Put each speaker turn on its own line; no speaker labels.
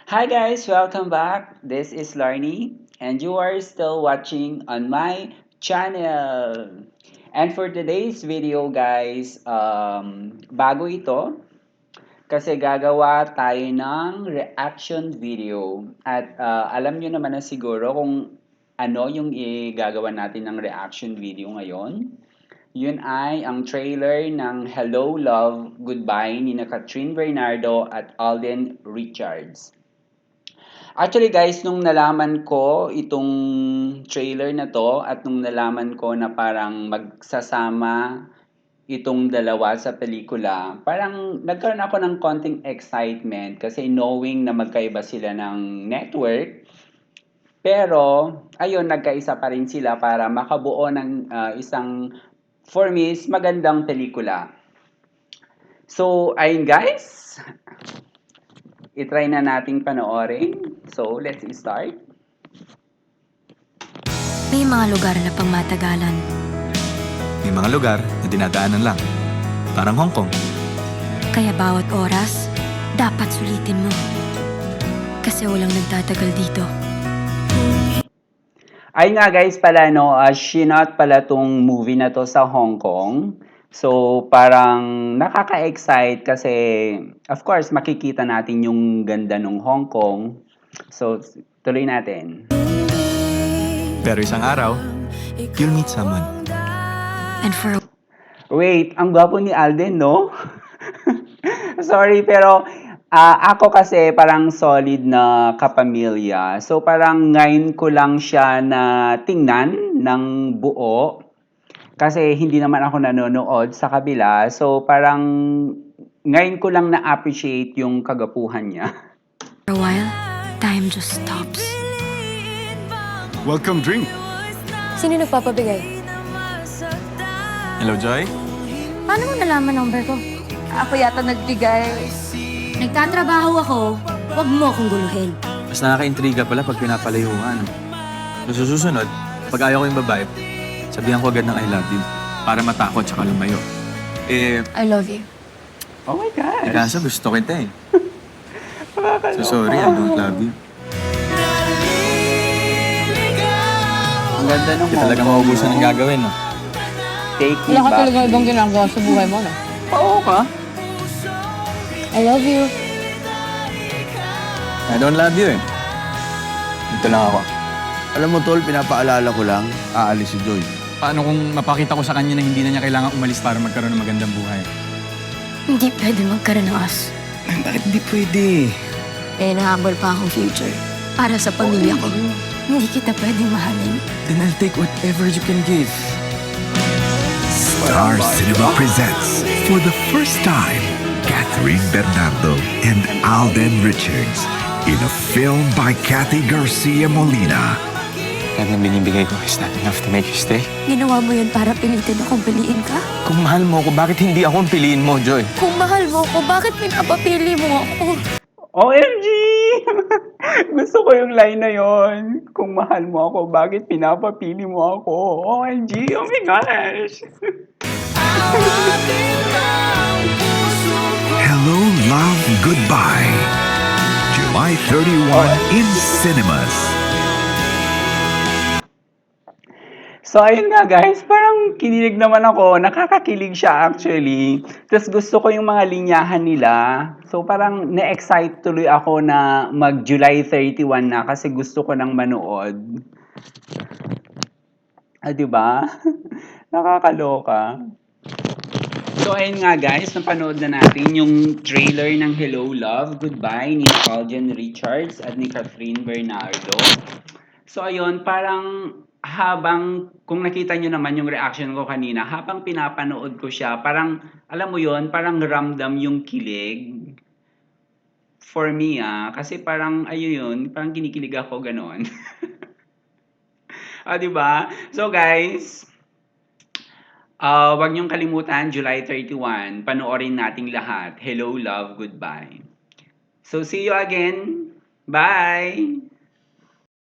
Hi guys, welcome back. This is Larny and you are still watching on my channel. And for today's video guys, bago ito kasi gagawa tayo ng reaction video. At alam nyo naman na siguro kung ano yung gagawa natin ng reaction video ngayon. Yun ay ang trailer ng Hello Love Goodbye ni na Catherine Bernardo at Alden Richards. Actually guys, nung nalaman ko itong trailer na 'to at nung nalaman ko na parang magsasama itong dalawa sa pelikula, parang nagkaroon ako ng konting excitement kasi knowing na magkaiba sila ng network. Pero ayun, nagkaisa pa rin sila para makabuo ng isang for me is magandang pelikula. So ayun guys, i-try na nating panoorin. So let's start.
May mga lugar na pangmatagalan.
May mga lugar na dinadaanan lang. Parang Hong Kong.
Kaya bawat oras, dapat sulitin mo. Kasi walang nagtatagal dito.
Ay nga guys pala no, shinot pala tong movie na to sa Hong Kong. So parang nakaka-excite kasi of course makikita natin yung ganda ng Hong Kong. So tuloy natin.
Pero isang araw, you'll meet someone.
And for
Wait, ang gwapo ni Alden no? Sorry pero ako kasi parang solid na kapamilya. So parang ngayon ko lang siya na tingnan ng buo. Kasi hindi naman ako nanonood sa kabila. So parang ngayon ko lang na-appreciate yung kagapuhan niya.
a while, time just stops.
Welcome drink.
Sino nagpapabigay?
Hello, Joy.
Paano mo nalaman number ko?
Ako yata nagbigay.
Nagtatrabaho ako, huwag mo akong guluhin.
Mas nakaka-intriga pala pag pinapalayuan. So, susunod, pag ayaw ko yung babae, sabihan ko agad ng I love you para matakot tsaka lumayo.
I love you.
Oh my gosh!
Kaso gusto kita eh.
Nakakaloka.
So sorry, I don't love you.
Ang ganda ng
Hindi talaga maubusan ng gagawin, no?
Take me
Wala ka
back.
talaga ibang ginagawa sa buhay mo, no?
Oo ka?
I love you.
I don't love you eh. Dito lang ako.
Alam mo, Tol, pinapaalala ko lang, aalis si Joy.
Paano kung mapakita ko sa kanya na hindi na niya kailangan umalis para magkaroon ng magandang buhay?
Hindi pwede magkaroon ng us.
Bakit hindi pwede?
May nahabol pa akong future. Para sa pamilya ko. Hindi kita pwedeng mahalin.
Then I'll take whatever you can give.
Star Cinema presents, for the first time, Catherine Bernardo and Alden Richards in a film by Kathy Garcia Molina.
Lahat na binibigay ko is not enough to make you stay.
Ginawa mo yun para pilitin akong piliin ka?
Kung mahal mo ako, bakit hindi ako ang piliin mo, Joy?
Kung mahal mo ako, bakit pinapapili mo ako?
OMG! Gusto ko yung line na yon. Kung mahal mo ako, bakit pinapapili mo ako? OMG! Oh my gosh!
Hello, Love, Goodbye. July 31 in cinemas.
So, ayun nga guys, parang kinilig naman ako. Nakakakilig siya actually. Tapos gusto ko yung mga linyahan nila. So, parang na-excite tuloy ako na mag-July 31 na kasi gusto ko nang manood. Diba? Nakakaloka. So, ayun nga guys, napanood na natin yung trailer ng Hello, Love, Goodbye ni Alden Richards at ni Catherine Bernardo. So, ayun, parang kung nakita nyo naman yung reaction ko kanina, habang pinapanood ko siya, parang, alam mo yon, parang ramdam yung kilig. For me, kasi parang, ayun, parang kinikilig ako, ganon. Diba? So, guys, wag niyong kalimutan, July 31, panoorin nating lahat. Hello, Love, Goodbye. So, see you again. Bye!